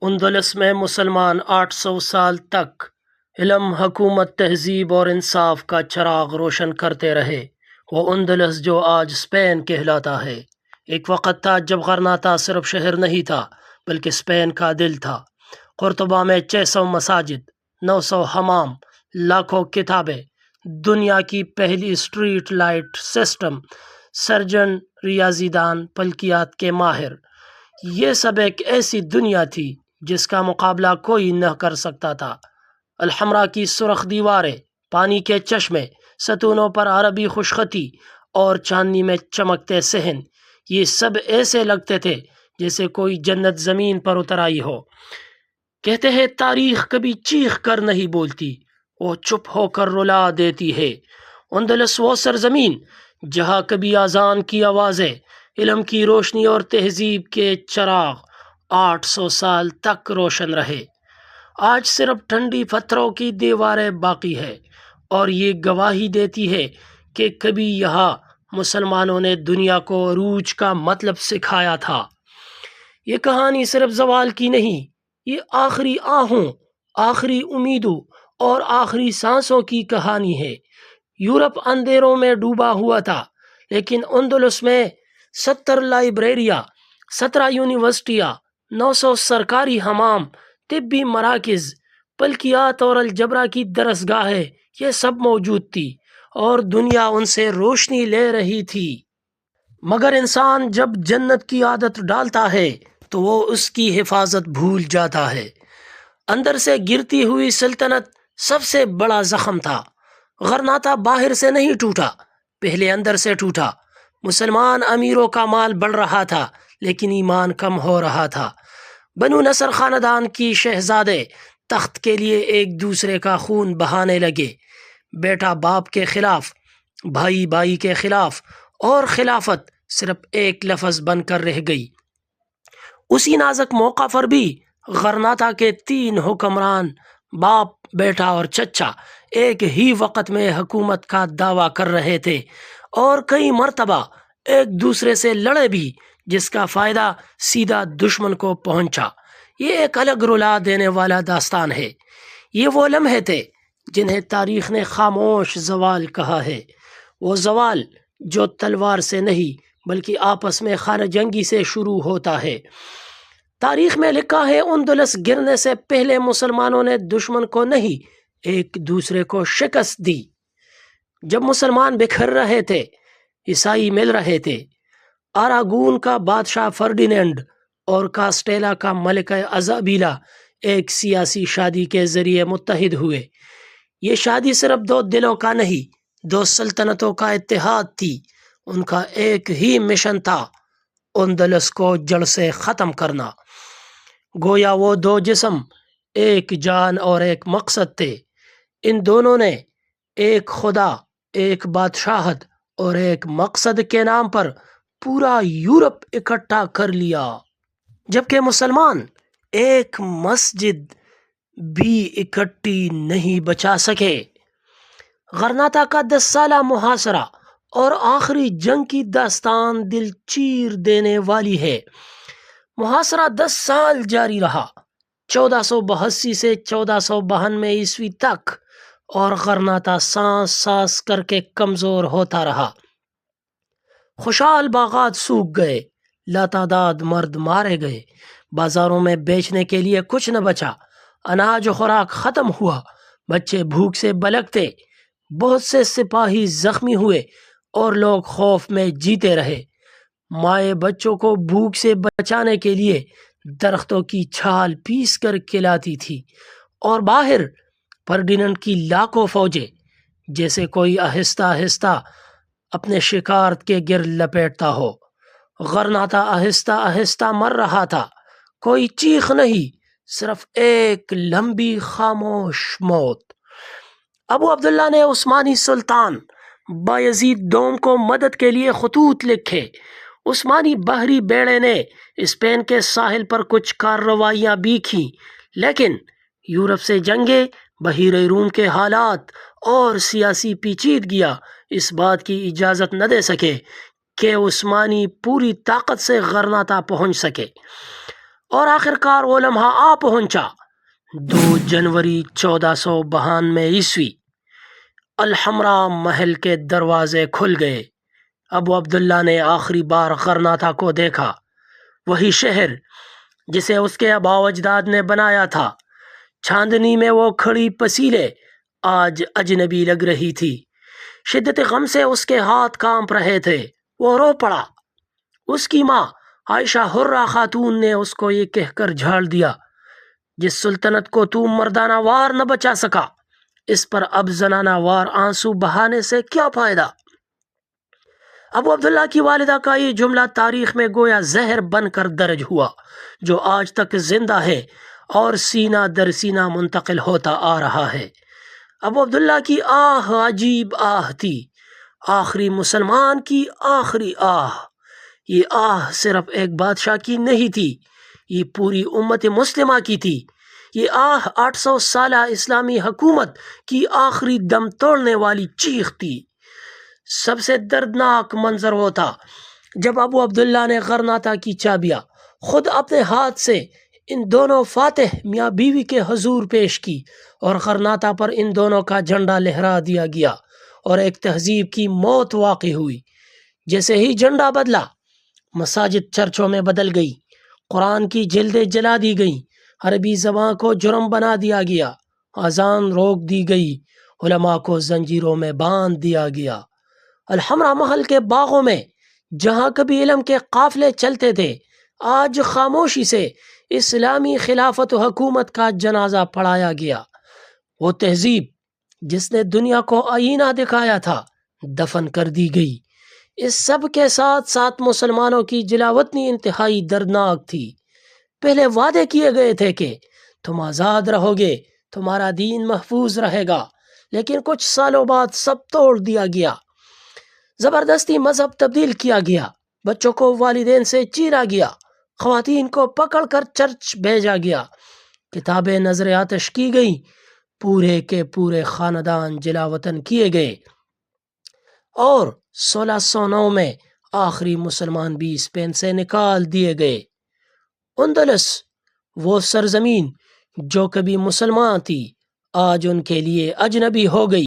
اندلس میں مسلمان 800 سال تک علم، حکومت، تہذیب اور انصاف کا چراغ روشن کرتے رہے۔ وہ اندلس جو آج اسپین کہلاتا ہے، ایک وقت تھا جب غرناطہ صرف شہر نہیں تھا بلکہ اسپین کا دل تھا۔ قرطبہ میں 600 مساجد، 900 حمام، لاکھوں کتابیں، دنیا کی پہلی اسٹریٹ لائٹ سسٹم، سرجن، ریاضی دان، فلکیات کے ماہر، یہ سب ایک ایسی دنیا تھی جس کا مقابلہ کوئی نہ کر سکتا تھا۔ الحمرا کی سرخ دیواریں، پانی کے چشمے، ستونوں پر عربی خوشخطی اور چاندنی میں چمکتے صحن، یہ سب ایسے لگتے تھے جیسے کوئی جنت زمین پر اتر آئی ہو۔ کہتے ہیں تاریخ کبھی چیخ کر نہیں بولتی، وہ چپ ہو کر رلا دیتی ہے۔ اندلس وہ سرزمین جہاں کبھی اذان کی آوازیں، علم کی روشنی اور تہذیب کے چراغ 800 سال تک روشن رہے۔ آج صرف ٹھنڈی پتھروں کی دیواریں باقی ہے، اور یہ گواہی دیتی ہے کہ کبھی یہاں مسلمانوں نے دنیا کو عروج کا مطلب سکھایا تھا۔ یہ کہانی صرف زوال کی نہیں، یہ آخری آہوں، آخری امیدوں اور آخری سانسوں کی کہانی ہے۔ یورپ اندھیروں میں ڈوبا ہوا تھا، لیکن اندلس میں 70 لائبریریاں، 17 یونیورسٹیاں، 900 سرکاری حمام، طبی مراکز، فلکیات اور الجبرا کی درسگاہیں، یہ سب موجود تھی اور دنیا ان سے روشنی لے رہی تھی۔ مگر انسان جب جنت کی عادت ڈالتا ہے تو وہ اس کی حفاظت بھول جاتا ہے۔ اندر سے گرتی ہوئی سلطنت سب سے بڑا زخم تھا۔ غرناطہ باہر سے نہیں ٹوٹا، پہلے اندر سے ٹوٹا۔ مسلمان امیروں کا مال بڑھ رہا تھا لیکن ایمان کم ہو رہا تھا۔ بنو نصر خاندان کی شہزادے تخت کے لیے ایک دوسرے کا خون بہانے لگے، بیٹا باپ کے خلاف، بھائی بھائی کے خلاف، اور خلافت صرف ایک لفظ بن کر رہ گئی۔ اسی نازک موقع پر بھی غرناطہ کے 3 حکمران، باپ، بیٹا اور چچا، ایک ہی وقت میں حکومت کا دعویٰ کر رہے تھے اور کئی مرتبہ ایک دوسرے سے لڑے بھی، جس کا فائدہ سیدھا دشمن کو پہنچا۔ یہ ایک الگ رلا دینے والا داستان ہے۔ یہ وہ لمحے تھے جنہیں تاریخ نے خاموش زوال کہا ہے، وہ زوال جو تلوار سے نہیں بلکہ آپس میں خانہ جنگی سے شروع ہوتا ہے۔ تاریخ میں لکھا ہے اندلس گرنے سے پہلے مسلمانوں نے دشمن کو نہیں، ایک دوسرے کو شکست دی۔ جب مسلمان بکھر رہے تھے، عیسائی مل رہے تھے، آراگون کا بادشاہ فرڈینینڈ اور کاسٹیلا کا ملکہ ازابیلا ایک سیاسی شادی کے ذریعے متحد ہوئے۔ یہ شادی صرف 2 دلوں کا نہیں، 2 سلطنتوں کا اتحاد تھی۔ ان کا ایک ہی مشن تھا، اندلس کو جڑ سے ختم کرنا۔ گویا وہ 2 جسم، ایک جان اور ایک مقصد تھے۔ ان دونوں نے ایک خدا، ایک بادشاہت اور ایک مقصد کے نام پر پورا یورپ اکٹھا کر لیا۔ جبکہ مسلمان ایک مسجد بھی اکٹھی نہیں بچا سکے۔ غرناطہ کا 10 سالہ محاصرہ اور آخری جنگ کی داستان دل چیر دینے والی ہے۔ محاصرہ 10 سال جاری رہا، 1482 سے 1492 عیسوی تک، اور غرناطہ سانس سانس کر کے کمزور ہوتا رہا۔ خوشحال باغات سوکھ گئے، لاتعداد مرد مارے گئے، بازاروں میں بیچنے کے لیے کچھ نہ بچا، اناج و خوراک ختم ہوا، بچے بھوک سے بلکتے، بہت سے سپاہی زخمی ہوئے اور لوگ خوف میں جیتے رہے۔ مائیں بچوں کو بھوک سے بچانے کے لیے درختوں کی چھال پیس کر کھلاتی تھی، اور باہر فرڈیننڈ کی لاکھوں فوجیں، جیسے کوئی آہستہ آہستہ اپنے شکار کے گرد لپیٹتا ہو۔ غرناطہ آہستہ آہستہ مر رہا تھا، کوئی چیخ نہیں، صرف ایک لمبی خاموش موت۔ ابو عبداللہ نے عثمانی سلطان بایزید دوم کو مدد کے لیے خطوط لکھے۔ عثمانی بحری بیڑے نے اسپین کے ساحل پر کچھ کارروائیاں بھی کیں، لیکن یورپ سے جنگیں، بحیرہ روم کے حالات اور سیاسی پیچیدگیاں اس بات کی اجازت نہ دے سکے کہ عثمانی پوری طاقت سے غرناطہ پہنچ سکے۔ اور آخر کار وہ لمحہ آ پہنچا۔ 2 جنوری 1492 الحمرا محل کے دروازے کھل گئے۔ ابو عبداللہ نے آخری بار غرناطہ کو دیکھا، وہی شہر جسے اس کے آباء و اجداد نے بنایا تھا۔ چاندنی میں وہ کھڑی پسیلے آج اجنبی لگ رہی تھی۔ شدت غم سے اس کے ہاتھ کانپ رہے تھے۔ وہ رو پڑا۔ اس کی ماں عائشہ حرہ خاتون نے اس کو یہ کہہ کر جھاڑ دیا، جس سلطنت کو تو مردانہ وار نہ بچا سکا، اس پر اب زنانہ وار آنسو بہانے سے کیا فائدہ؟ ابو عبداللہ کی والدہ کا یہ جملہ تاریخ میں گویا زہر بن کر درج ہوا، جو آج تک زندہ ہے اور سینہ در سینہ منتقل ہوتا آ رہا ہے۔ ابو عبداللہ کی آہ عجیب آہ تھی، آخری مسلمان کی آخری آہ۔ یہ آہ صرف ایک بادشاہ کی نہیں تھی، یہ پوری امت مسلمہ کی تھی۔ یہ آہ 800 سالہ اسلامی حکومت کی آخری دم توڑنے والی چیخ تھی۔ سب سے دردناک منظر وہ تھا جب ابو عبداللہ نے غرناطہ کی چابیاں خود اپنے ہاتھ سے ان دونوں فاتح میاں بیوی کے حضور پیش کی، اور غرناطہ پر ان دونوں کا جھنڈا لہرا دیا گیا، اور ایک تہذیب کی موت واقع ہوئی۔ جیسے ہی جھنڈا بدلا، مساجد چرچوں میں بدل گئی، قرآن کی جلدیں جلا دی گئیں، عربی زبان کو جرم بنا دیا گیا، اذان روک دی گئی، علماء کو زنجیروں میں باندھ دیا گیا۔ الحمرا محل کے باغوں میں جہاں کبھی علم کے قافلے چلتے تھے، آج خاموشی سے اسلامی خلافت و حکومت کا جنازہ پڑھایا گیا۔ وہ تہذیب جس نے دنیا کو آئینہ دکھایا تھا، دفن کر دی گئی۔ اس سب کے ساتھ ساتھ مسلمانوں کی جلاوطنی انتہائی دردناک تھی۔ پہلے وعدے کیے گئے تھے کہ تم آزاد رہو گے، تمہارا دین محفوظ رہے گا، لیکن کچھ سالوں بعد سب توڑ دیا گیا۔ زبردستی مذہب تبدیل کیا گیا، بچوں کو والدین سے چیرا گیا، خواتین کو پکڑ کر چرچ بھیجا گیا، کتابیں نظر آتش کی گئیں، پورے کے پورے خاندان جلاوطن کیے گئے، اور 1609 میں آخری مسلمان بھی اسپین سے نکال دیے گئے۔ اندلس، وہ سرزمین جو کبھی مسلمان تھی، آج ان کے لیے اجنبی ہو گئی۔